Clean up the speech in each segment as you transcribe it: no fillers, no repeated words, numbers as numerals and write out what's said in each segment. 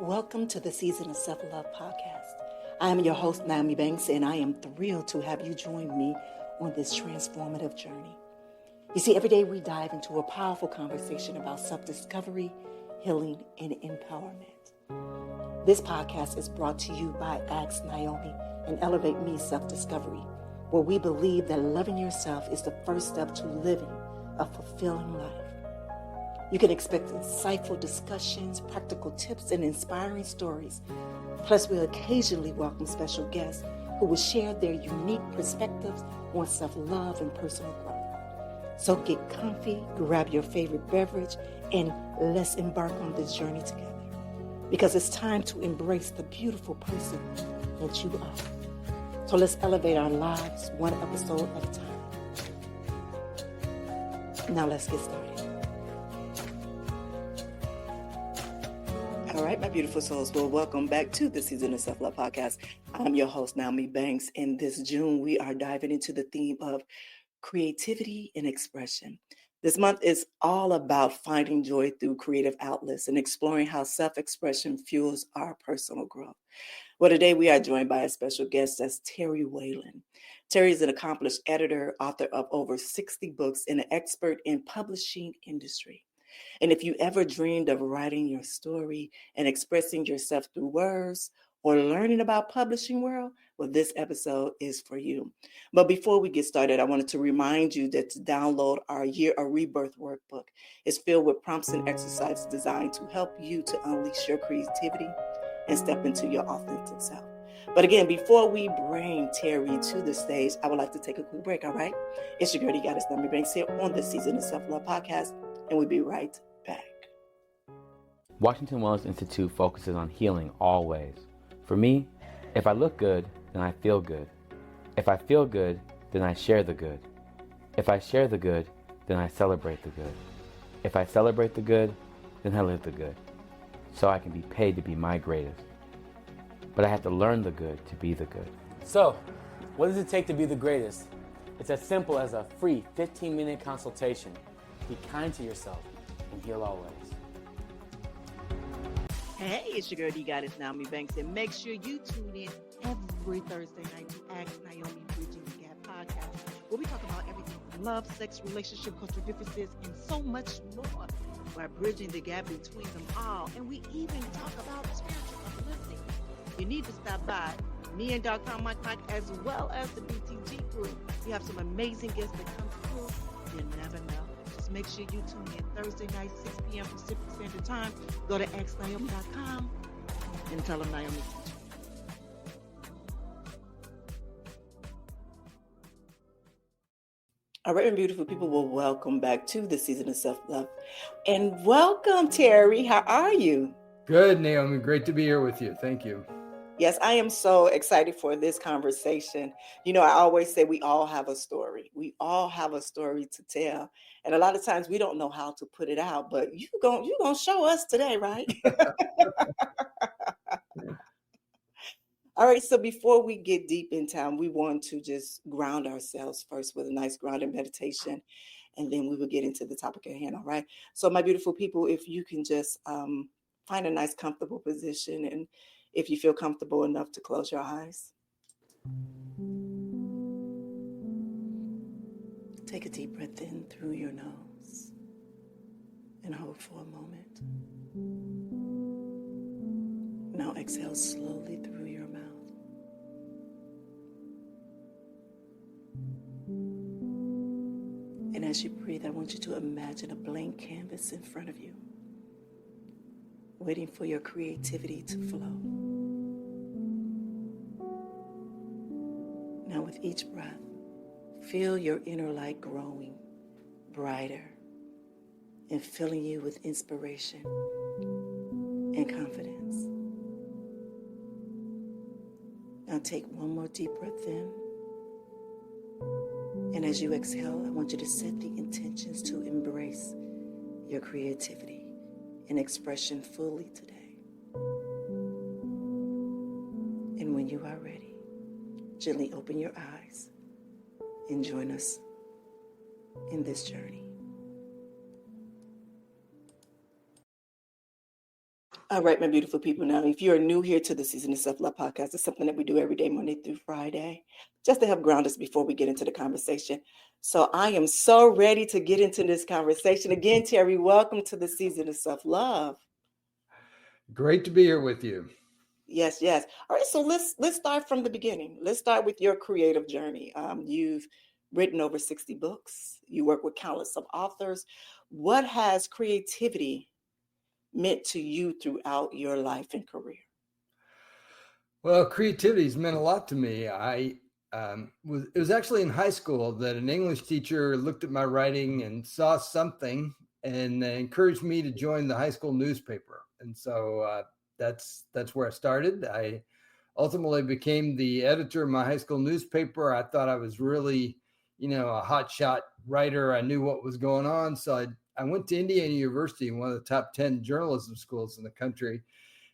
Welcome to the Season of Self-Love podcast. I am your host, Nyomi Banks, and I am thrilled to have you join me on this transformative journey. You see, every day we dive into a powerful conversation about self-discovery, healing, and empowerment. This podcast is brought to you by Ask Nyomi and Elevate Me Self-Discovery, where we believe that loving yourself is the first step to living a fulfilling life. You can expect insightful discussions, practical tips, and inspiring stories. Plus, we'll occasionally welcome special guests who will share their unique perspectives on self-love and personal growth. So get comfy, grab your favorite beverage, and let's embark on this journey together. Because it's time to embrace the beautiful person that you are. So let's elevate our lives one episode at a time. Now let's get started. All right, my beautiful souls. Well, welcome back to the Season of Self-Love podcast. I'm your host, Nyomi Banks. And this June, we are diving into the theme of creativity and expression. This month is all about finding joy through creative outlets and exploring how self-expression fuels our personal growth. Well, today we are joined by a special guest, that's Terry Whalin. Terry is an accomplished editor, author of over 60 books, and an expert in publishing industry. And if you ever dreamed of writing your story and expressing yourself through words or learning about publishing world, well, this episode is for you. But before we get started, I wanted to remind you that to download our Year of Rebirth workbook. It's filled with prompts and exercises designed to help you to unleash your creativity and step into your authentic self. But again, before we bring Terry to the stage, I would like to take a quick break, all right? It's your girl, the goddess, Nyomi Banks, here on the Season of Self-Love podcast, and we'll be right back. Washington Wellness Institute focuses on healing always. For me, if I look good, then I feel good. If I feel good, then I share the good. If I share the good, then I celebrate the good. If I celebrate the good, then I live the good. So I can be paid to be my greatest. But I have to learn the good to be the good. So, what does it take to be the greatest? It's as simple as a free 15-minute consultation. Be kind to yourself and heal always. Hey, it's your girl, the goddess, Nyomi Banks, and make sure you tune in every Thursday night to Ask Nyomi Bridging the Gap podcast, where we talk about everything from love, sex, relationship, cultural differences, and so much more. We're bridging the gap between them all, and we even talk about spiritual uplifting. You need to stop by me and Dr. Mike, as well as the BTG group. We have some amazing guests that come through. You never know. Just make sure you tune in Thursday night, 6 p.m. Pacific Standard Time. Go to xnyomi.com and tell them Nyomi sent you. All right, and beautiful people, well, welcome back to the Season of Self-Love. And welcome, Terry. How are you? Good, Naomi. Great to be here with you. Thank you. Yes, I am so excited for this conversation. You know, I always say we all have a story. We all have a story to tell. And a lot of times we don't know how to put it out, but you're gonna show us today, right? All right, so before we get deep in time, we want to just ground ourselves first with a nice grounded meditation, and then we will get into the topic at hand, all right? So my beautiful people, if you can just find a nice comfortable position, and if you feel comfortable enough to close your eyes. Take a deep breath in through your nose and hold for a moment. Now exhale slowly through your mouth. And as you breathe, I want you to imagine a blank canvas in front of you, waiting for your creativity to flow. Now with each breath, feel your inner light growing brighter and filling you with inspiration and confidence. Now take one more deep breath in. And as you exhale, I want you to set the intentions to embrace your creativity and expression fully today. And when you are ready, gently open your eyes and join us in this journey. All right, my beautiful people. Now, if you're new here to the Season of Self-Love podcast, it's something that we do every day, Monday through Friday, just to help ground us before we get into the conversation. So I am so ready to get into this conversation. Again, Terry, welcome to the Season of Self-Love. Great to be here with you. Yes, yes. All right, so let's start from the beginning. Let's start with your creative journey. You've written over 60 books. You work with countless of authors. What has creativity meant to you throughout your life and career? Well, creativity's meant a lot to me. It was actually in high school that an English teacher looked at my writing and saw something and encouraged me to join the high school newspaper. And so that's where I started. I ultimately became the editor of my high school newspaper. I thought I was really, a hotshot writer. I knew what was going on. So I went to Indiana University, one of the top 10 journalism schools in the country,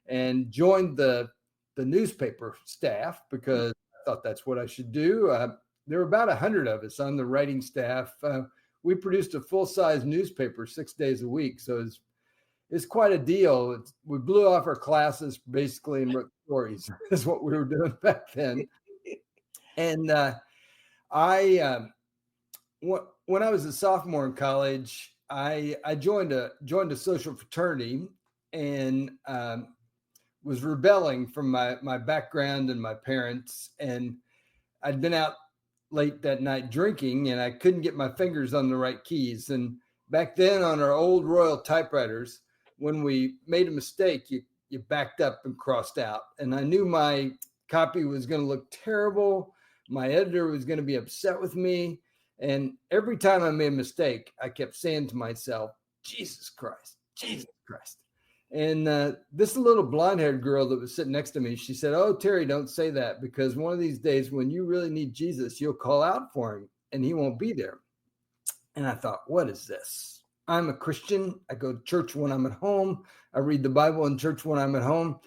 and joined the newspaper staff because I thought that's what I should do. There were about 100 of us on the writing staff. We produced a full-size newspaper 6 days a week. So it's quite a deal. We blew off our classes basically and wrote stories is what we were doing back then. And when I was a sophomore in college, I joined a social fraternity and was rebelling from my background and my parents. And I'd been out late that night drinking and I couldn't get my fingers on the right keys. And back then on our old Royal typewriters, when we made a mistake, you backed up and crossed out. And I knew my copy was going to look terrible. My editor was going to be upset with me. And every time I made a mistake, I kept saying to myself, Jesus Christ, Jesus Christ. And this little blonde-haired girl that was sitting next to me, she said, "Oh, Terry, don't say that, because one of these days when you really need Jesus, you'll call out for him and he won't be there." And I thought, what is this? I'm a Christian. I go to church when I'm at home. I read the Bible in church when I'm at home.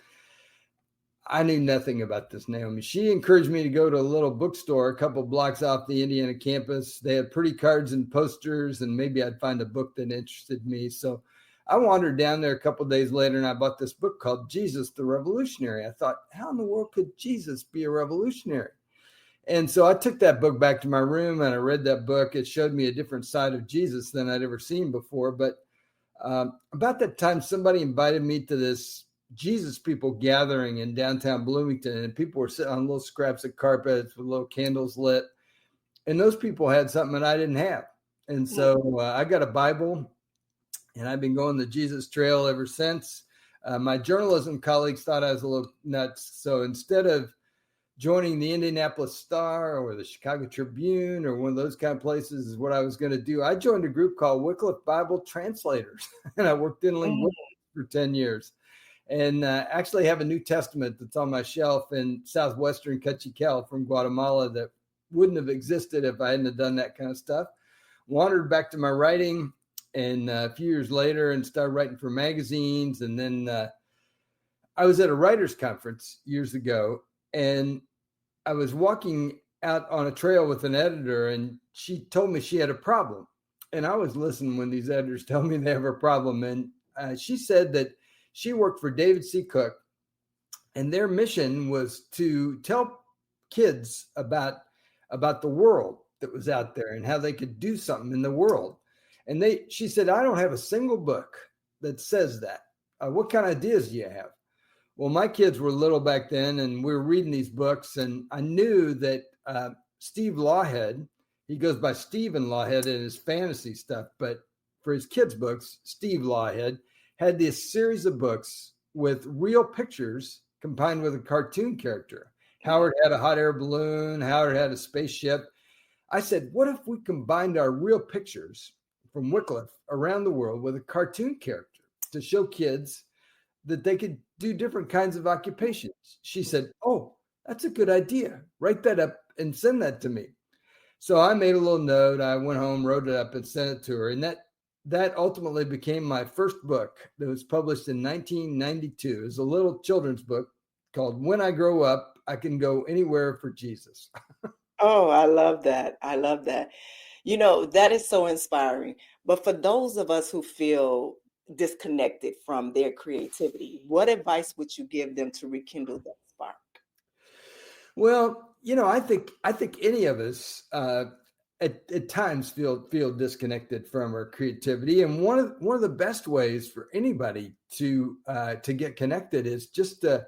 I knew nothing about this Nyomi. She encouraged me to go to a little bookstore a couple blocks off the Indiana campus. They had pretty cards and posters, and maybe I'd find a book that interested me. So I wandered down there a couple of days later, and I bought this book called Jesus the Revolutionary. I thought, how in the world could Jesus be a revolutionary? And so I took that book back to my room, and I read that book. It showed me a different side of Jesus than I'd ever seen before. But about that time, somebody invited me to this Jesus people gathering in downtown Bloomington, and people were sitting on little scraps of carpets with little candles lit. And those people had something that I didn't have. And so I got a Bible, and I've been going the Jesus trail ever since. My journalism colleagues thought I was a little nuts. So instead of joining the Indianapolis Star or the Chicago Tribune or one of those kind of places is what I was going to do, I joined a group called Wycliffe Bible Translators, and I worked in linguistics for 10 years. And actually have a New Testament that's on my shelf in southwestern Cachiquel from Guatemala that wouldn't have existed if I hadn't have done that kind of stuff. Wandered back to my writing, and a few years later, and started writing for magazines. And then I was at a writers' conference years ago, and I was walking out on a trail with an editor, and she told me she had a problem. And I was listening when these editors tell me they have a problem. And she said that she worked for David C. Cook, and their mission was to tell kids about the world that was out there and how they could do something in the world. And she said, "I don't have a single book that says that. What kind of ideas do you have?" Well, my kids were little back then, and we were reading these books, and I knew that Steve Lawhead, he goes by Stephen Lawhead in his fantasy stuff, but for his kids' books, Steve Lawhead had this series of books with real pictures combined with a cartoon character. Howard had a hot air balloon. Howard had a spaceship. I said, what if we combined our real pictures from Wycliffe around the world with a cartoon character to show kids that they could do different kinds of occupations? She said, "Oh, that's a good idea. Write that up and send that to me." So I made a little note. I went home, wrote it up, and sent it to her. And that ultimately became my first book that was published in 1992. It was a little children's book called When I Grow Up, I Can Go Anywhere for Jesus. Oh, I love that. I love that. That is so inspiring. But for those of us who feel disconnected from their creativity, what advice would you give them to rekindle that spark? Well, I think any of us at times feel disconnected from our creativity, and one of the best ways for anybody to get connected is just to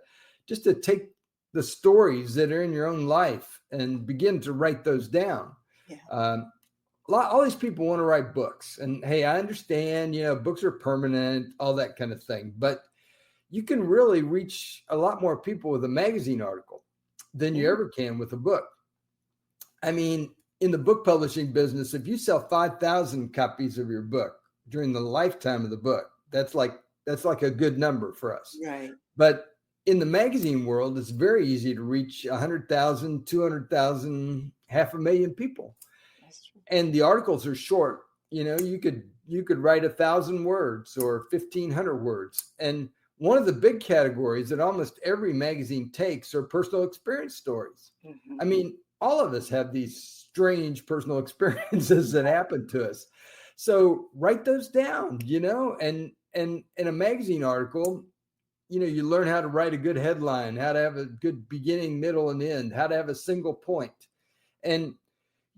take the stories that are in your own life and begin to write those down. Yeah. All these people want to write books, and hey, I understand, books are permanent, all that kind of thing, but you can really reach a lot more people with a magazine article than you ever can with a book. I mean, in the book publishing business, if you sell 5,000 copies of your book during the lifetime of the book, that's like a good number for us. Right. But in the magazine world, it's very easy to reach 100,000, 200,000, 500,000 people. That's true. And the articles are short. You could write 1,000 words or 1,500 words. And one of the big categories that almost every magazine takes are personal experience stories. Mm-hmm. I mean, all of us have these strange personal experiences that happen to us. So write those down, and in a magazine article, you learn how to write a good headline, how to have a good beginning, middle, and end, how to have a single point. And,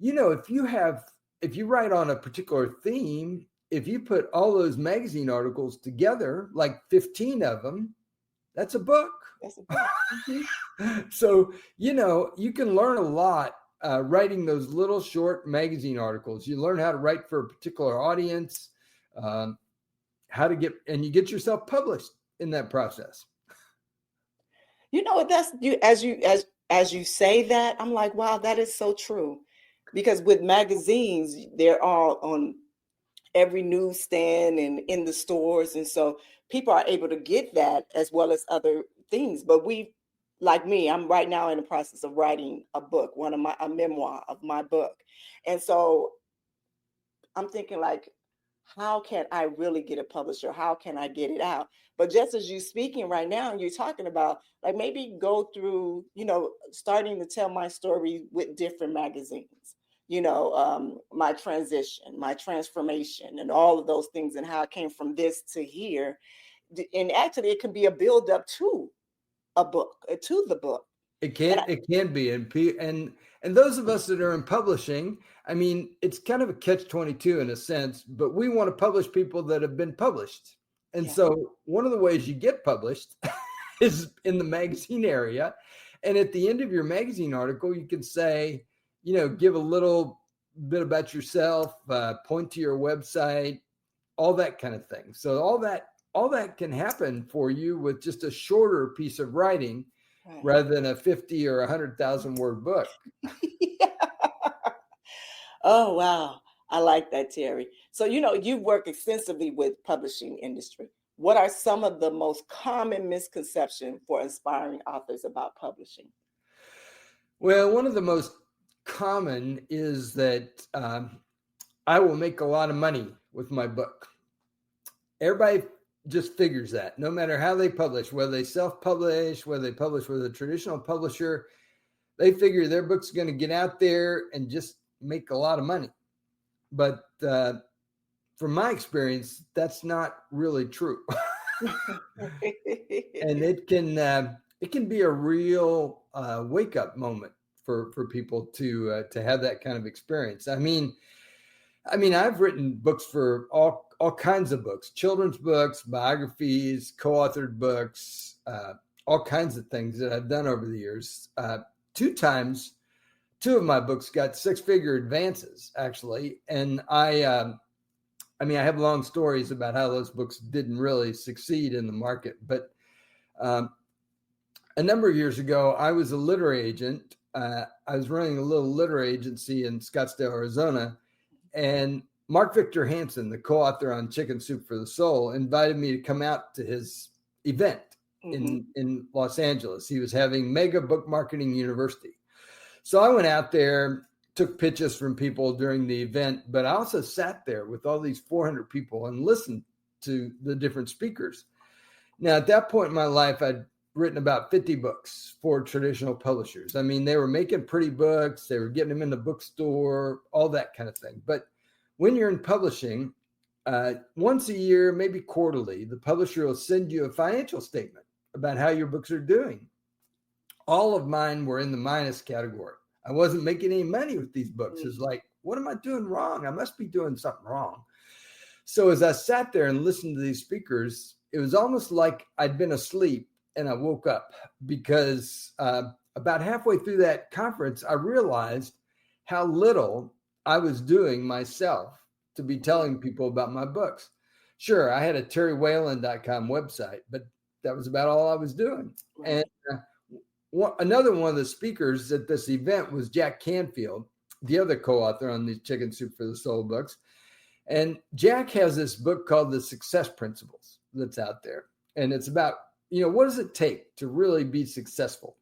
if you write on a particular theme, if you put all those magazine articles together, like 15 of them, that's a book. That's a book. Mm-hmm. So, you can learn a lot writing those little short magazine articles. You learn how to write for a particular audience, and you get yourself published in that process. That's you as you say that, I'm like, wow, that is so true. Because with magazines, they're all on every newsstand and in the stores. And so people are able to get that as well as other things. But like me, I'm right now in the process of writing a book, a memoir of my book. And so I'm thinking, like, how can I really get it published, or how can I get it out? But just as you're speaking right now, you're talking about, like, maybe go through, starting to tell my story with different magazines, my transition, my transformation, and all of those things, and how I came from this to here. And actually, it can be a build up to a book, to the book. It can be. And those of us that are in publishing, I mean, it's kind of a catch-22 in a sense, but we want to publish people that have been published. And so one of the ways you get published is in the magazine area. And at the end of your magazine article, you can say, give a little bit about yourself, point to your website, all that kind of thing. So all that can happen for you with just a shorter piece of writing, right, rather than a 50 or 100,000 word book. Oh, wow. I like that, Terry. So, you work extensively with publishing industry. What are some of the most common misconceptions for aspiring authors about publishing? Well, one of the most common is that I will make a lot of money with my book. Everybody just figures that no matter how they publish, whether they self-publish, whether they publish with a traditional publisher, they figure their book's going to get out there and just make a lot of money. But from my experience, that's not really true. And it can be a real wake-up moment for people to have that kind of experience. I mean, I've written books for all kinds of books, children's books, biographies, co-authored books, all kinds of things that I've done over the years. Two of my books got six-figure advances, actually. And I have long stories about how those books didn't really succeed in the market. But a number of years ago, I was a literary agent. I was running a little literary agency in Scottsdale, Arizona. And Mark Victor Hansen, the co-author on Chicken Soup for the Soul, invited me to come out to his event in Los Angeles. He was having Mega Book Marketing University. So I went out there, took pitches from people during the event, but I also sat there with all these 400 people and listened to the different speakers. Now, at that point in my life, I'd written about 50 books for traditional publishers. I mean, they were making pretty books. They were getting them in the bookstore, all that kind of thing. But when you're in publishing, once a year, maybe quarterly, the publisher will send you a financial statement about how your books are doing. All of mine were in the minus category. I wasn't making any money with these books. It's like, what am I doing wrong? I must be doing something wrong. So as I sat there and listened to these speakers, it was almost like I'd been asleep and I woke up, because about halfway through that conference, I realized how little I was doing myself to be telling people about my books. Sure, I had a terrywhalin.com website, but that was about all I was doing. Right. And another one of the speakers at this event was Jack Canfield, the other co-author on the Chicken Soup for the Soul books. And Jack has this book called The Success Principles that's out there. And it's about, what does it take to really be successful?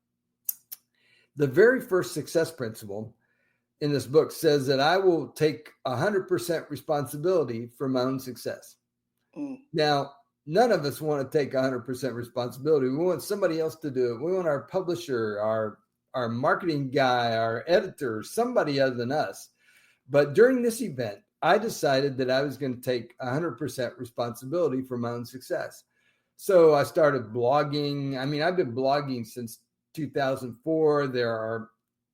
The very first success principle in this book says that I will take 100% responsibility for my own success. Now, none of us want to take 100% responsibility. We want somebody else to do it. We want our publisher, our marketing guy, our editor, somebody other than us. But during this event, I decided that I was going to take 100% responsibility for my own success. So I started blogging. I mean, I've been blogging since 2004.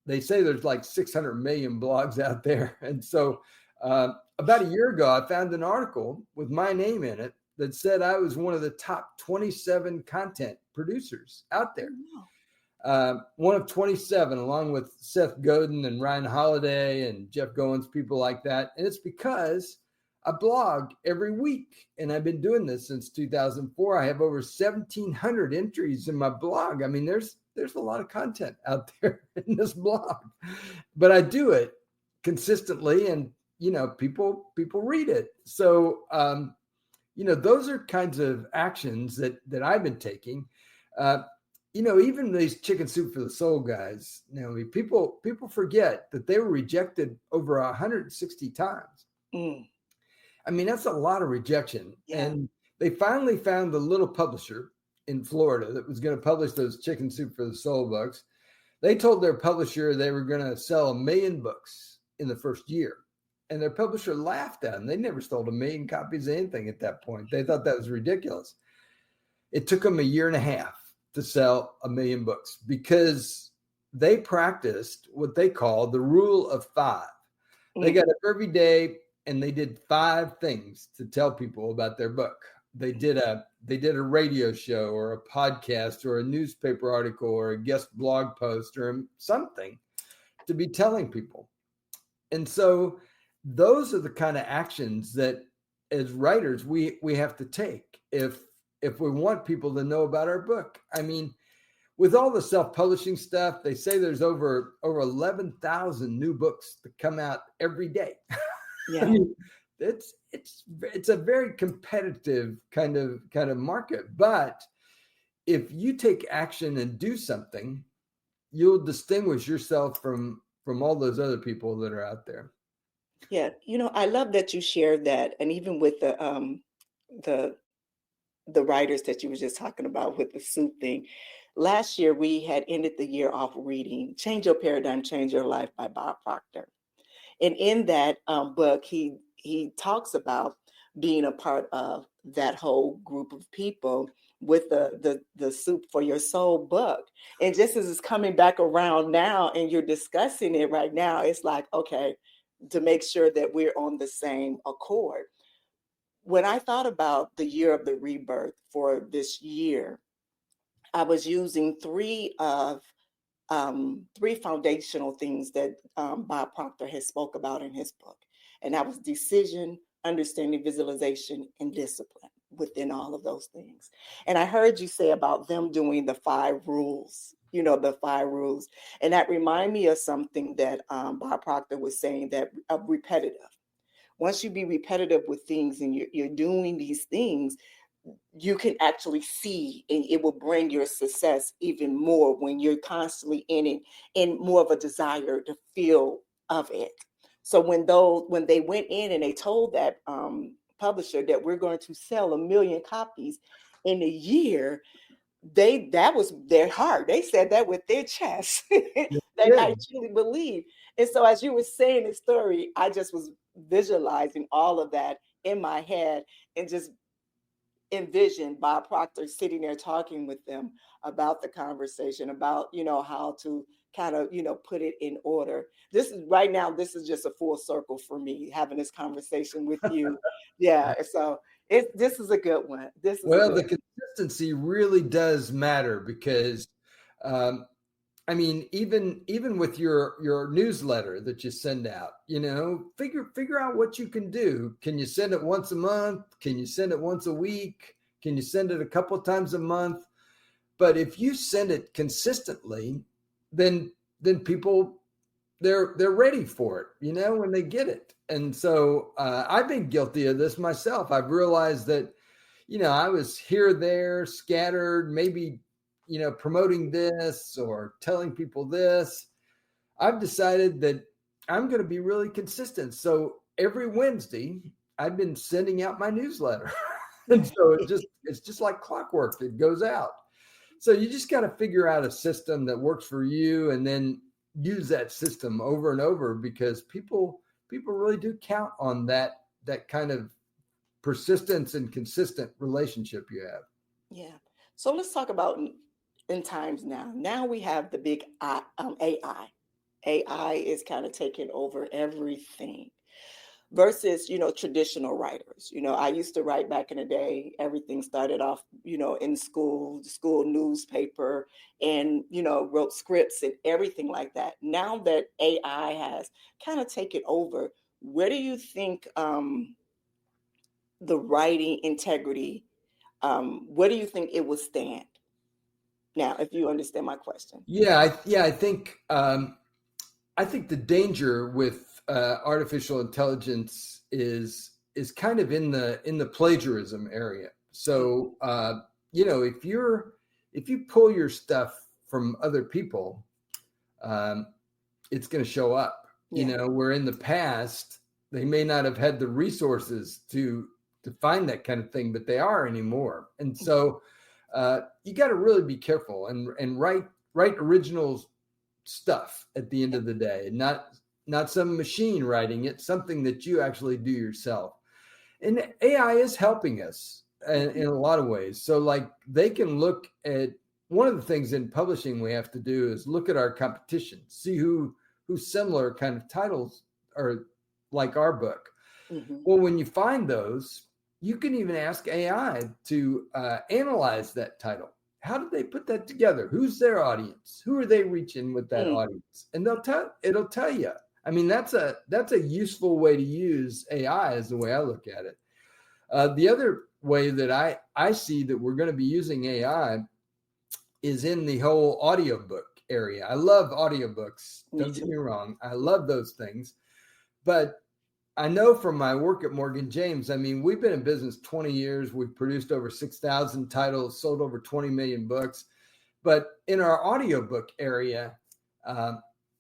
They say there's like 600 million blogs out there. And so about a year ago, I found an article with my name in it that said I was one of the top 27 content producers out there. One of 27, along with Seth Godin and Ryan Holiday and Jeff Goins, people like that. And it's because I blog every week, and I've been doing this since 2004. I have over 1,700 entries in my blog. I mean, there's a lot of content out there in this blog, but I do it consistently, and people read it. So those are kinds of actions that I've been taking. Even these Chicken Soup for the Soul guys, people forget that they were rejected over 160 times. I mean, that's a lot of rejection. Yeah. And they finally found a little publisher in Florida that was going to publish those Chicken Soup for the Soul books. They told their publisher they were going to sell 1 million books in the first year. And their publisher laughed at them. They never sold 1 million copies of anything at that point. They thought that was ridiculous. It took them 1.5 years to sell 1 million books, because they practiced what they call the rule of 5. They got up every day and they did 5 things to tell people about their book. They did a radio show or a podcast or a newspaper article or a guest blog post or something to be telling people. And so those are the kind of actions that as writers we have to take if we want people to know about our book. I mean, with all the self-publishing stuff, they say there's over 11,000 new books that come out every day. Yeah. I mean, it's a very competitive kind of market. But if you take action and do something, you'll distinguish yourself from all those other people that are out there. Yeah, I love that you shared that, and even with the writers that you were just talking about with the soup thing. Last year, we had ended the year off reading "Change Your Paradigm, Change Your Life" by Bob Proctor. And in that book, he talks about being a part of that whole group of people with the Soup for Your Soul book. And just as it's coming back around now and you're discussing it right now, it's like, okay, to make sure that we're on the same accord. When I thought about the year of the rebirth for this year, I was using three foundational things that Bob Proctor has spoke about in his book. And that was decision, understanding, visualization, and discipline within all of those things. And I heard you say about them doing the 5 rules, the 5 rules. And that reminded me of something that Bob Proctor was saying, that repetitive. Once you be repetitive with things and you're doing these things, you can actually see, and it will bring your success even more when you're constantly in it, and more of a desire to feel of it. So when they went in and they told that publisher that we're going to sell 1 million copies in a year, that was their heart. They said that with their chest. They actually believed. And so as you were saying the story, I just was visualizing all of that in my head and just envision Bob Proctor sitting there talking with them about the conversation, about, how to kind of, put it in order. This is right now, this is just a full circle for me having this conversation with you. Yeah. So this is a good one. This is a Well, good the consistency really does matter because, I mean, even with your newsletter that you send out, figure out what you can do. Can you send it once a month? Can you send it once a week? Can you send it a couple of times a month? But if you send it consistently, then people they're ready for it, when they get it. And so I've been guilty of this myself. I've realized that, I was here, there, scattered, maybe, promoting this or telling people this. I've decided that I'm going to be really consistent. So every Wednesday, I've been sending out my newsletter. And so it's just like clockwork. It goes out. So you just got to figure out a system that works for you and then use that system over and over, because people really do count on that kind of persistence and consistent relationship you have. Yeah. So let's talk about in times now. Now we have the big AI. AI is kind of taking over everything versus, traditional writers. I used to write back in the day. Everything started off, in school, the school newspaper, and, wrote scripts and everything like that. Now that AI has kind of taken over, where do you think the writing integrity, where do you think it will stand? Now, if you understand my question. Yeah, I think the danger with artificial intelligence is kind of in the plagiarism area. So if you pull your stuff from other people, it's going to show up. Yeah. Where in the past they may not have had the resources to find that kind of thing, but they are anymore. And so you got to really be careful and write original stuff at the end of the day, not some machine writing it, something that you actually do yourself. And AI is helping us in a lot of ways. So like they can look at, one of the things in publishing we have to do is look at our competition, see who similar kind of titles are like our book. Mm-hmm. Well, when you find those, you can even ask AI to analyze that title. How did they put that together? Who's their audience? Who are they reaching with that audience? And it'll tell you. I mean, that's a useful way to use AI, is the way I look at it. The other way that I see that we're going to be using AI is in the whole audiobook area. I love audiobooks. Don't get me wrong. I love those things. But I know from my work at Morgan James, I mean, we've been in business 20 years. We've produced over 6,000 titles, sold over 20 million books. But in our audiobook area,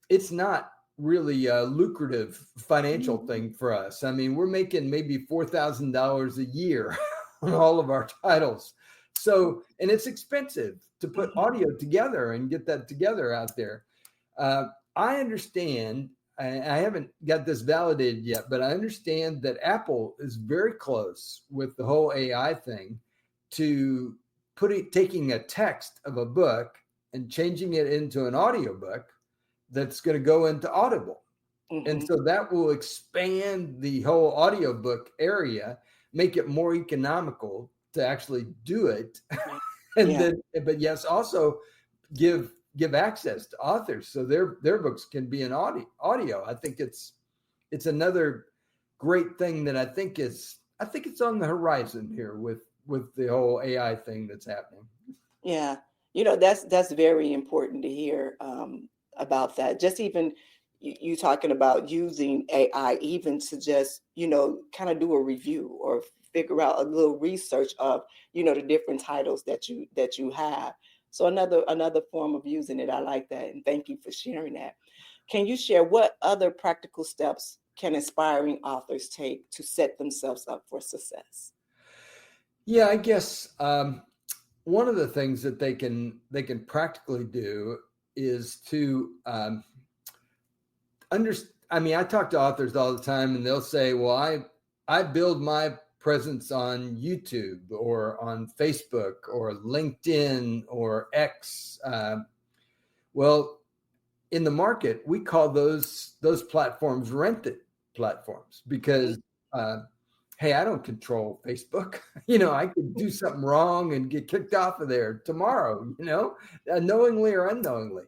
it's not really a lucrative financial thing for us. I mean, we're making maybe $4,000 a year on all of our titles. So, and it's expensive to put audio together and get that together out there. I understand, I haven't got this validated yet, but I understand that Apple is very close with the whole AI thing to taking a text of a book and changing it into an audiobook that's going to go into Audible. Mm-hmm. And so that will expand the whole audiobook area, make it more economical to actually do it. But yes, also give access to authors so their books can be in audio. I think it's another great thing that I think it's on the horizon here with the whole AI thing that's happening. Yeah. That's very important to hear about that. Just even you talking about using AI even to just, kind of do a review or figure out a little research of, the different titles that you have. So another form of using it. I like that. And thank you for sharing that. Can you share what other practical steps can aspiring authors take to set themselves up for success? Yeah, I guess one of the things that they can practically do is to understand. I mean, I talk to authors all the time and they'll say, well, I build my presence on YouTube or on Facebook or LinkedIn or X. Well, in the market, we call those platforms rented platforms because, hey, I don't control Facebook. I could do something wrong and get kicked off of there tomorrow, knowingly or unknowingly.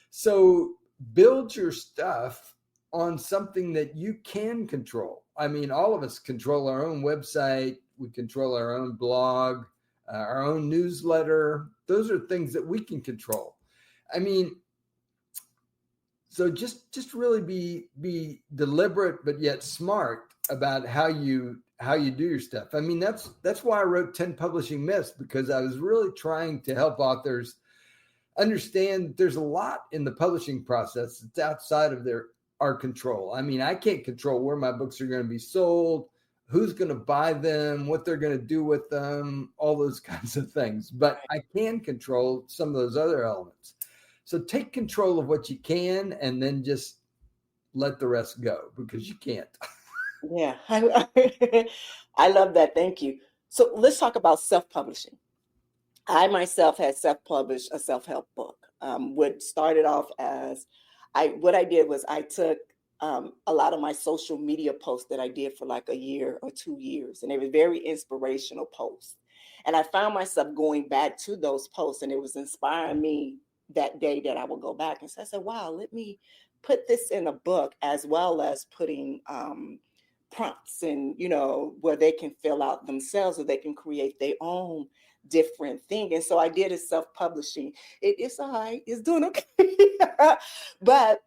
So build your stuff on something that you can control. I mean, all of us control our own website. We control our own blog, our own newsletter. Those are things that we can control. I mean, so just really be deliberate, but yet smart about how you do your stuff. I mean, that's why I wrote 10 Publishing Myths, because I was really trying to help authors understand there's a lot in the publishing process that's outside of our control. I mean, I can't control where my books are going to be sold, who's going to buy them, what they're going to do with them, all those kinds of things. But I can control some of those other elements. So take control of what you can and then just let the rest go, because you can't. Yeah, I love that. Thank you. So let's talk about self-publishing. I myself had self-published a self-help book. What started off as what I did was I took a lot of my social media posts that I did for like a year or 2 years, and they were very inspirational posts. And I found myself going back to those posts, and it was inspiring me that day that I would go back. And so I said, wow, let me put this in a book, as well as putting prompts and, where they can fill out themselves, or they can create their own different thing. And so I did a self-publishing. It's all right. It's doing okay. But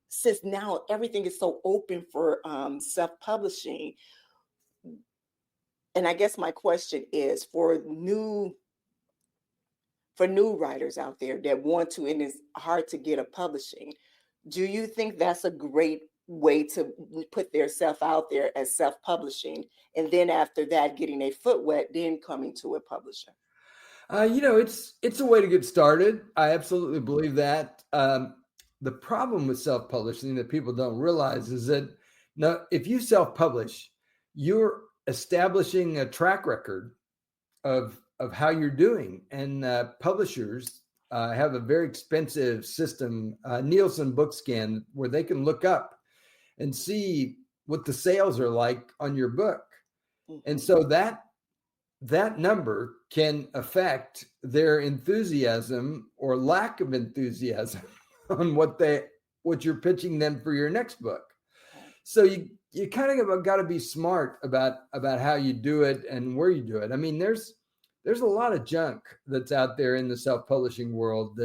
since now everything is so open for self-publishing, and I guess my question is for new writers out there that want to, and it's hard to get a publishing, do you think that's a great way to put their self out there as self-publishing, and then after that getting a foot wet, then coming to a publisher? It's a way to get started. I absolutely believe that. The problem with self-publishing that people don't realize is that now, if you self-publish, you're establishing a track record of how you're doing, and publishers have a very expensive system, Nielsen Bookscan, where they can look up and see what the sales are like on your book. Mm-hmm. And so that number can affect their enthusiasm or lack of enthusiasm on what you're pitching them for your next book. So you kind of got to be smart about how you do it and where you do it. I mean, there's a lot of junk that's out there in the self-publishing world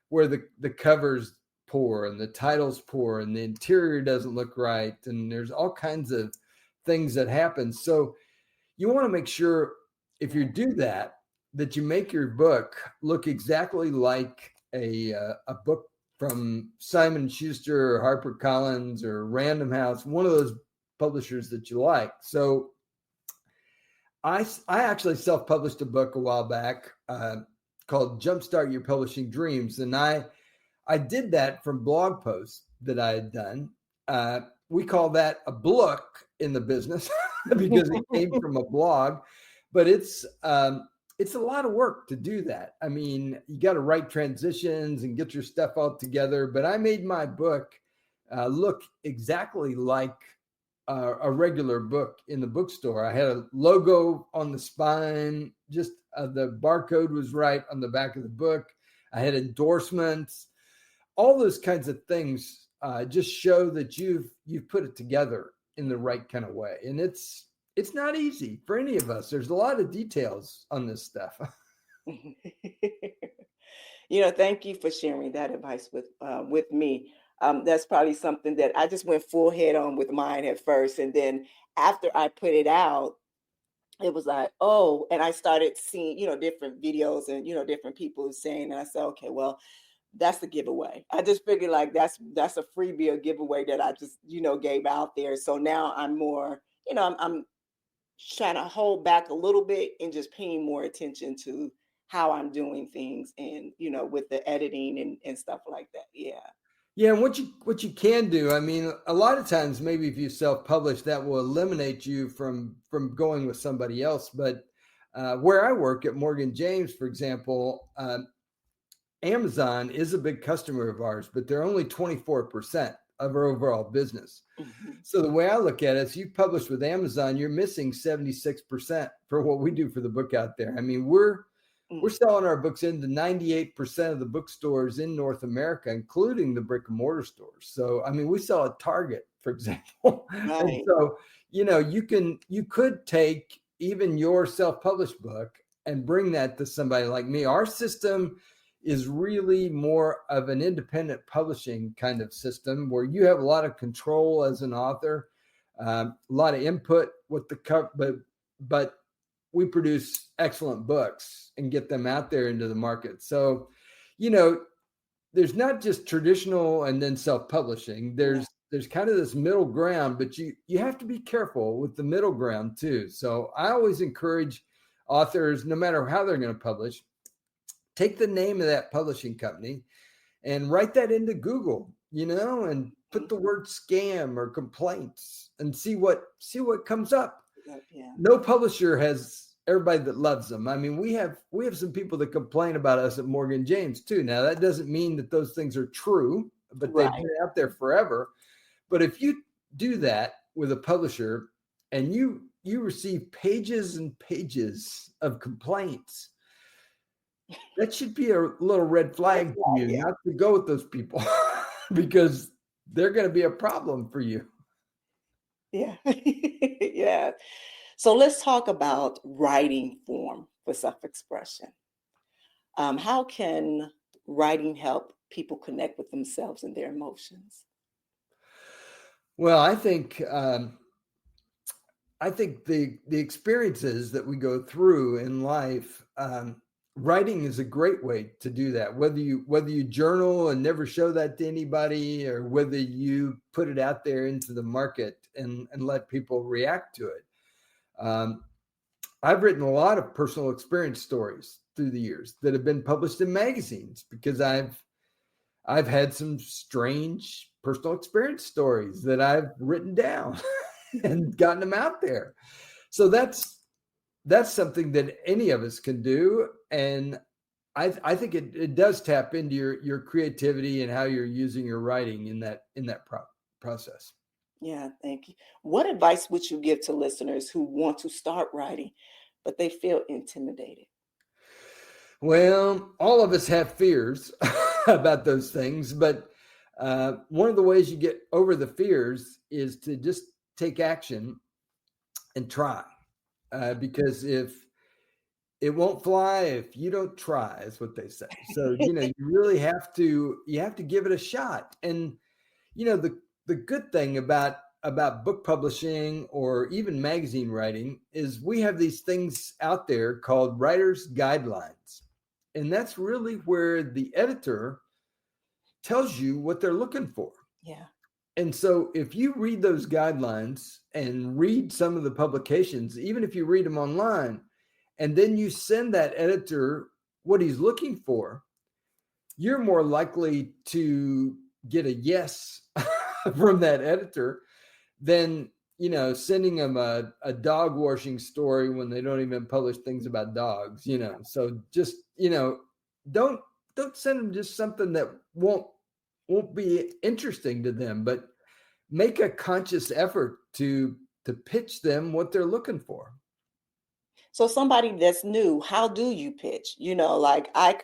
where the cover's poor and the title's poor and the interior doesn't look right, and there's all kinds of things that happen. So you want to make sure, if you do that you make your book look exactly like a book from Simon & Schuster or HarperCollins or Random House, one of those publishers that you like. So I actually self-published a book a while back called Jumpstart Your Publishing Dreams. And I did that from blog posts that I had done. We call that a book in the business because it came from a blog, but it's a lot of work to do that. I mean, you got to write transitions and get your stuff all together. But I made my book look exactly like a regular book in the bookstore. I had a logo on the spine, just the barcode was right on the back of the book. I had endorsements, all those kinds of things just show that you've put it together in the right kind of way. And it's not easy for any of us. There's a lot of details on this stuff. Thank you for sharing that advice with me. That's probably something that I just went full head on with mine at first. And then after I put it out, it was like, oh, and I started seeing, different videos and, different people saying, and I said, okay, well, that's the giveaway. I just figured like that's a freebie or giveaway that I just, gave out there. So now I'm more, I'm trying to hold back a little bit and just paying more attention to how I'm doing things and, with the editing and stuff like that. Yeah. Yeah, and what you can do, I mean, a lot of times maybe if you self-publish, that will eliminate you from going with somebody else. But where I work at Morgan James, for example, Amazon is a big customer of ours, but they're only 24% of our overall business. Mm-hmm. So the way I look at it is you publish with Amazon, you're missing 76% for what we do for the book out there. I mean, we're selling our books into 98% of the bookstores in North America, including the brick and mortar stores. So, I mean, we sell at Target, for example. Right. And so, you could take even your self-published book and bring that to somebody like me. Our system is really more of an independent publishing kind of system where you have a lot of control as an author, a lot of input with the cover, but we produce excellent books and get them out there into the market. So, there's not just traditional and then self-publishing. There's kind of this middle ground, but you have to be careful with the middle ground too. So I always encourage authors, no matter how they're going to publish, take the name of that publishing company and write that into Google, and put the word scam or complaints and see what comes up. Yeah. No publisher has everybody that loves them. I mean, we have some people that complain about us at Morgan James too. Now, that doesn't mean that those things are true, but they've been out there forever. But if you do that with a publisher and you receive pages and pages of complaints, that should be a little red flag to you not to go with those people because they're going to be a problem for you. Yeah. Yeah. So let's talk about writing form for self-expression. How can writing help people connect with themselves and their emotions? Well, I think the experiences that we go through in life, writing is a great way to do that. Whether you journal and never show that to anybody, or whether you put it out there into the market and let people react to it. I've written a lot of personal experience stories through the years that have been published in magazines because I've had some strange personal experience stories that I've written down and gotten them out there. So that's something that any of us can do. And I think it does tap into your creativity and how you're using your writing in that process. Yeah, thank you. What advice would you give to listeners who want to start writing, but they feel intimidated? Well, all of us have fears about those things, but one of the ways you get over the fears is to just take action and try. Because if it won't fly if you don't try, is what they say. So, you really have to give it a shot. And, the good thing about book publishing or even magazine writing is we have these things out there called writer's guidelines. And that's really where the editor tells you what they're looking for. Yeah. And so if you read those guidelines and read some of the publications, even if you read them online, and then you send that editor what he's looking for, you're more likely to get a yes from that editor than, sending them a dog washing story when they don't even publish things about dogs, So just, don't send them just something that won't be interesting to them, but make a conscious effort to pitch them what they're looking for. So somebody that's new, how do you pitch? Like I've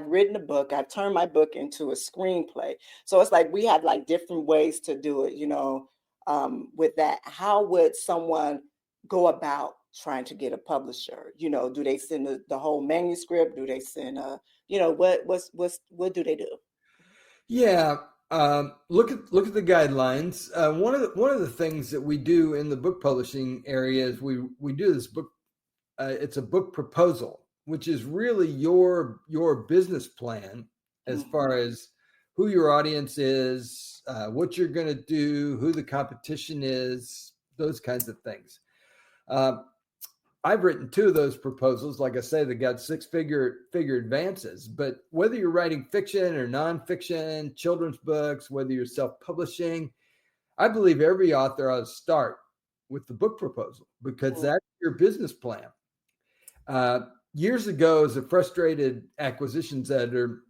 written a book, I've turned my book into a screenplay. So it's like we have like different ways to do it, with that. How would someone go about trying to get a publisher? Do they send the whole manuscript? Do they send what do they do? Yeah. Look at the guidelines. One of the things that we do in the book publishing area is we do this book. It's a book proposal, which is really your business plan as far as who your audience is, what you're going to do, who the competition is, those kinds of things. I've written 2 of those proposals. Like I say, they got 6-figure advances. But whether you're writing fiction or nonfiction, children's books, whether you're self-publishing, I believe every author ought to start with the book proposal, because that's your business plan. Years ago, as a frustrated acquisitions editor,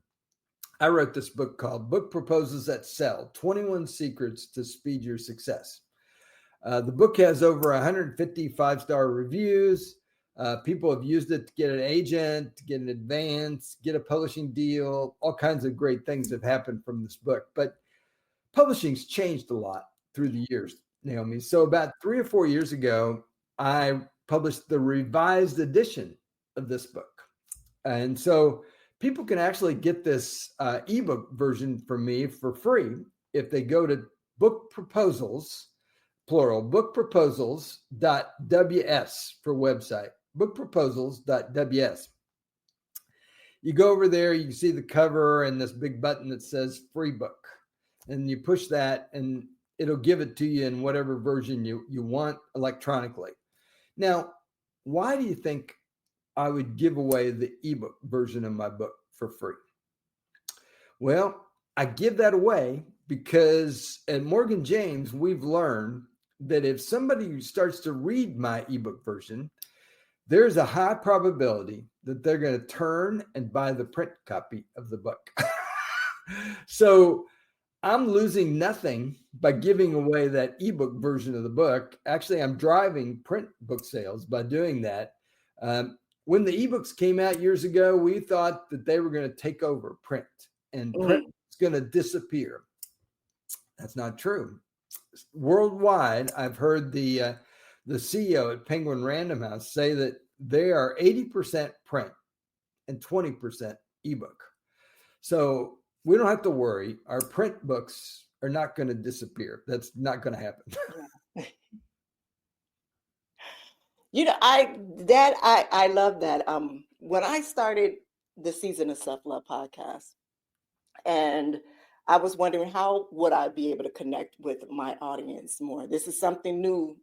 I wrote this book called Book Proposals That Sell, 21 Secrets to Speed Your Success. The book has over 150 5-star reviews. People have used it to get an agent, to get an advance, get a publishing deal. All kinds of great things have happened from this book. But publishing's changed a lot through the years, Naomi. So about 3 or 4 years ago, I published the revised edition of this book. And so people can actually get this ebook version from me for free if they go to Book Proposals, plural, bookproposals.ws for website, bookproposals.ws. You go over there, you can see the cover and this big button that says free book. And you push that and it'll give it to you in whatever version you want electronically. Now, why do you think I would give away the ebook version of my book for free? Well, I give that away because at Morgan James, we've learned that if somebody starts to read my ebook version, there's a high probability that they're going to turn and buy the print copy of the book. So I'm losing nothing by giving away that ebook version of the book. Actually, I'm driving print book sales by doing that. When the ebooks came out years ago, we thought that they were going to take over print and print was going to disappear. That's not true. Worldwide, I've heard the CEO at Penguin Random House say that they are 80% print and 20% ebook. So we don't have to worry. Our print books are not going to disappear. That's not going to happen. I love that. When I started the Season of Self-Love podcast, and I was wondering how would I be able to connect with my audience more. This is something new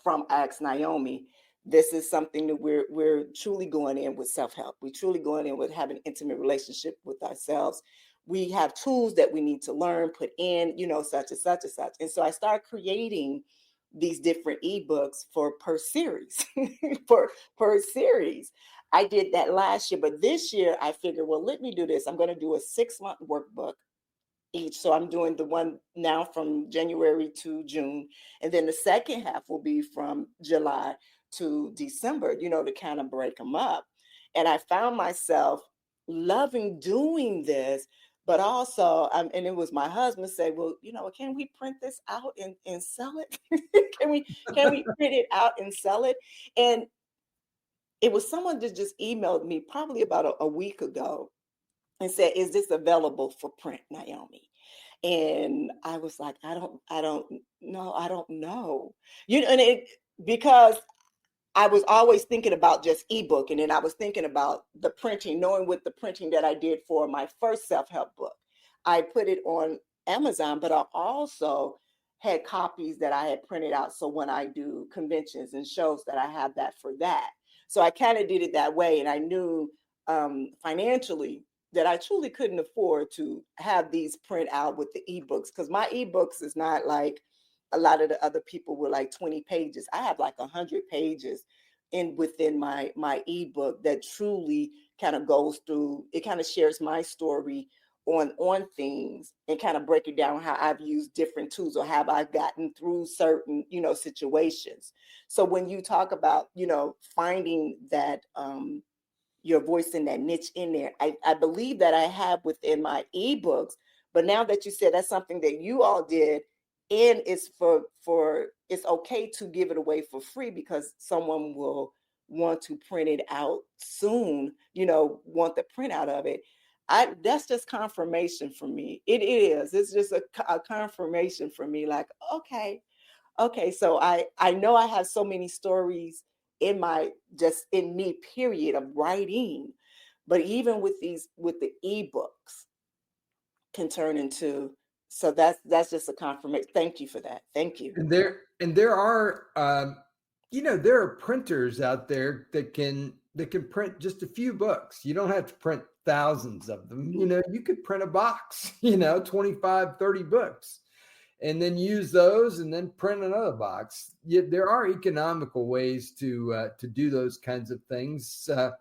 from Ask Nyomi. This is something that we're truly going in with self-help. We're truly going in with having an intimate relationship with ourselves. We have tools that we need to learn, put in, such and such and such. And so I started creating these different ebooks for per series, per series. I did that last year, but this year I figured, well, let me do this. I'm going to do a 6-month workbook each. So I'm doing the one now from January to June. And then the second half will be from July to December, to kind of break them up. And I found myself loving doing this, but also, and it was my husband say, well, can we print this out and sell it? Can we print it out and sell it? And it was someone that just emailed me probably about a week ago and said, is this available for print, Nyomi? And I was like, I don't know. Because I was always thinking about just ebook. And then I was thinking about the printing, knowing with the printing that I did for my first self-help book. I put it on Amazon, but I also had copies that I had printed out. So when I do conventions and shows that I have that for that. So I kind of did it that way. And I knew financially that I truly couldn't afford to have these print out with the ebooks, because my ebooks is not like a lot of the other people were like 20 pages. I have like 100 pages within my ebook that truly kind of goes through, it kind of shares my story on things and kind of break it down how I've used different tools or have I gotten through certain, situations. So when you talk about, finding that your voice in that niche in there, I believe that I have within my ebooks, but now that you said that's something that you all did, and it's it's okay to give it away for free because someone will want to print it out soon, want the printout of it. That's just confirmation for me. It is. It's just a confirmation for me. Like, okay. So I know I have so many stories in me, period, of writing, but even with the ebooks can turn into. So that's just a confirmation. Thank you for that. Thank you. And there are there are printers out there that can print just a few books. You don't have to print thousands of them. You could print a box, 25, 30 books, and then use those and then print another box. There are economical ways to do those kinds of things. I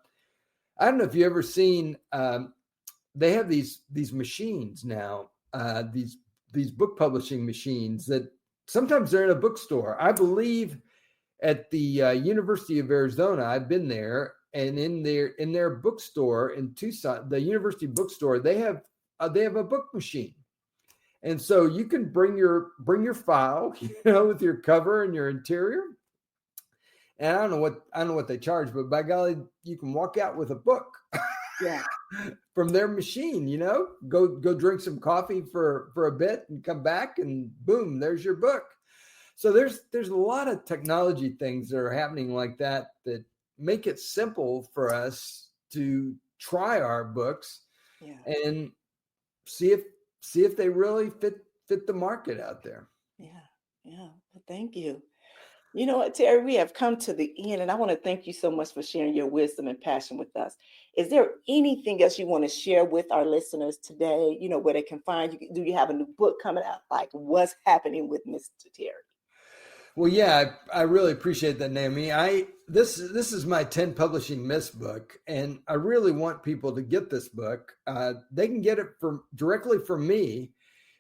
don't know if you ever seen, they have these machines now, these book publishing machines that sometimes they're in a bookstore. I believe at the University of Arizona, I've been there, and in their bookstore in Tucson, the university bookstore, they have a book machine. And so you can bring your file, with your cover and your interior. And I don't know what they charge, but by golly, you can walk out with a book. Yeah. From their machine, go drink some coffee for a bit and come back, and boom, there's your book. So there's a lot of technology things that are happening like that make it simple for us to try our books, and see if they really fit the market out there. Yeah. Well, thank you. You know what, Terry, we have come to the end, and I want to thank you so much for sharing your wisdom and passion with us. Is there anything else you want to share with our listeners today, where they can find you? Do you have a new book coming out? Like, what's happening with Mr. Terry? Well, yeah, I really appreciate that, Nyomi. This is my 10 Publishing Myths book, and I really want people to get this book. They can get it directly from me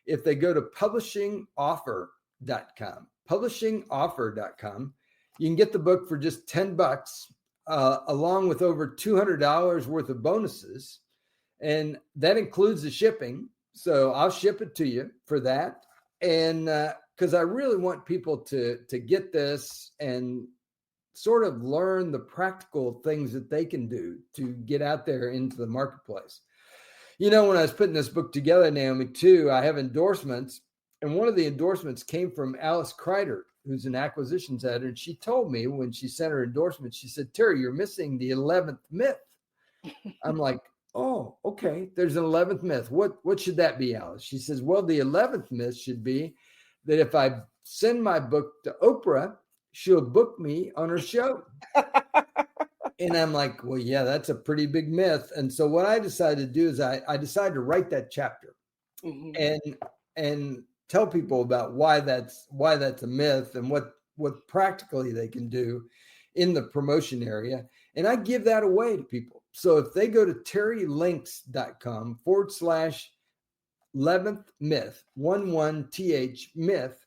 if they go to publishingoffer.com. Publishingoffer.com. You can get the book for just $10, along with over $200 worth of bonuses, and that includes the shipping. So I'll ship it to you for that, and because I really want people to get this and sort of learn the practical things that they can do to get out there into the marketplace. When I was putting this book together, Nyomi, too, I have endorsements. And one of the endorsements came from Alice Kreider, who's an acquisitions editor. And she told me when she sent her endorsement, she said, Terry, you're missing the 11th myth. I'm like, oh, okay. There's an 11th myth. What should that be, Alice? She says, well, the 11th myth should be that if I send my book to Oprah, she'll book me on her show. And I'm like, well, yeah, that's a pretty big myth. And so what I decided to do is I decided to write that chapter, and tell people about why that's a myth and what practically they can do in the promotion area. And I give that away to people. So if they go to terrylinks.com/11th myth, 11th myth,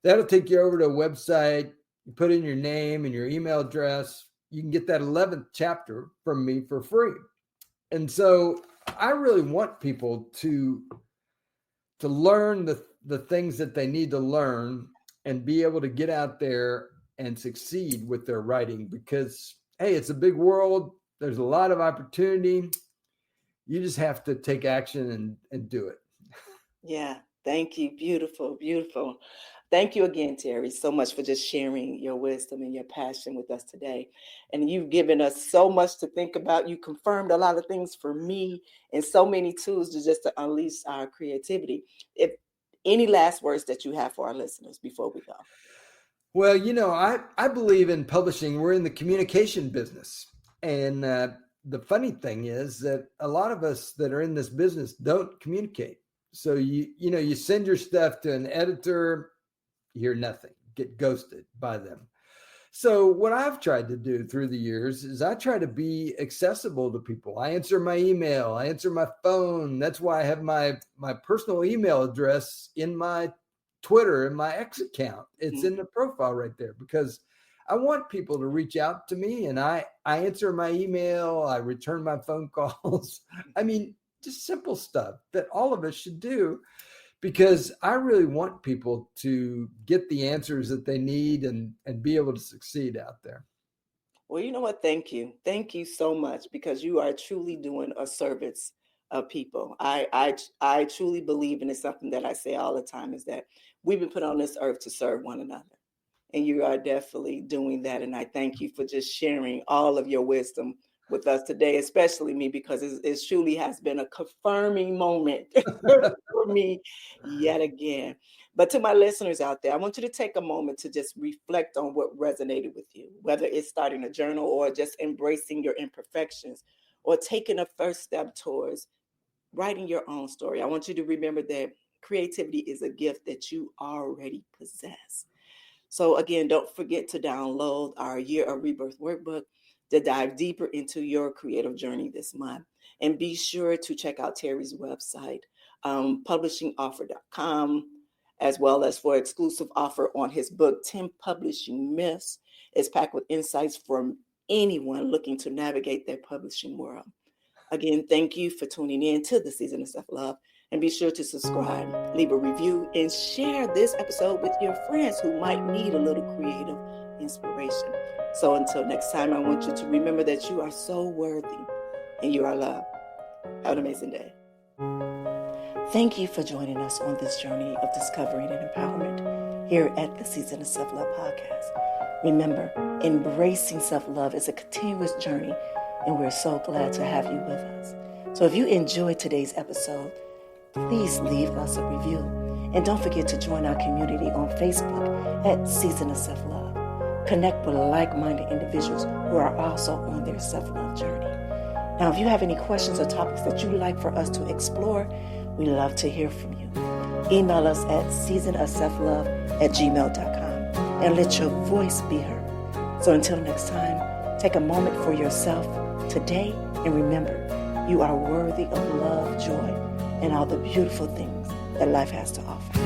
that'll take you over to a website. You put in your name and your email address. You can get that 11th chapter from me for free. And so I really want people to learn the things that they need to learn and be able to get out there and succeed with their writing, because, hey, it's a big world. There's a lot of opportunity. You just have to take action and do it. Yeah. Thank you. Beautiful, beautiful. Thank you again, Terry, so much for just sharing your wisdom and your passion with us today. And you've given us so much to think about. You confirmed a lot of things for me, and so many tools to unleash our creativity. If any last words that you have for our listeners before we go? Well, I believe in publishing. We're in the communication business. And the funny thing is that a lot of us that are in this business don't communicate. So you send your stuff to an editor, you hear nothing, get ghosted by them. So what I've tried to do through the years is I try to be accessible to people. I answer my email, I answer my phone. That's why I have my personal email address in my Twitter and my X account. It's in the profile right there, because I want people to reach out to me, and I answer my email, I return my phone calls. I mean, just simple stuff that all of us should do, because I really want people to get the answers that they need and be able to succeed out there. Well, you know what? Thank you. Thank you so much, because you are truly doing a service of people. I truly believe, and it's something that I say all the time, is that we've been put on this earth to serve one another. And you are definitely doing that. And I thank you for just sharing all of your wisdom with us today, especially me, because it truly has been a confirming moment for me yet again. But to my listeners out there, I want you to take a moment to just reflect on what resonated with you, whether it's starting a journal or just embracing your imperfections or taking a first step towards writing your own story. I want you to remember that creativity is a gift that you already possess. So again, don't forget to download our Year of Rebirth workbook to dive deeper into your creative journey this month. And be sure to check out Terry's website, publishingoffer.com, as well as for exclusive offer on his book, 10 Publishing Myths. It's packed with insights from anyone looking to navigate their publishing world. Again, thank you for tuning in to the Season of Self-Love. And be sure to subscribe, leave a review, and share this episode with your friends who might need a little creative inspiration. So until next time, I want you to remember that you are so worthy and you are loved. Have an amazing day. Thank you for joining us on this journey of discovering and empowerment here at the Season of Self-Love podcast. Remember, embracing self-love is a continuous journey, and we're so glad to have you with us. So if you enjoyed today's episode, please leave us a review. And don't forget to join our community on Facebook at Season of Self-Love. Connect with like-minded individuals who are also on their self-love journey. Now, if you have any questions or topics that you'd like for us to explore, we love to hear from you. Email us at seasonofselflove@gmail.com and let your voice be heard. So until next time, take a moment for yourself today and remember, you are worthy of love, joy, and all the beautiful things that life has to offer.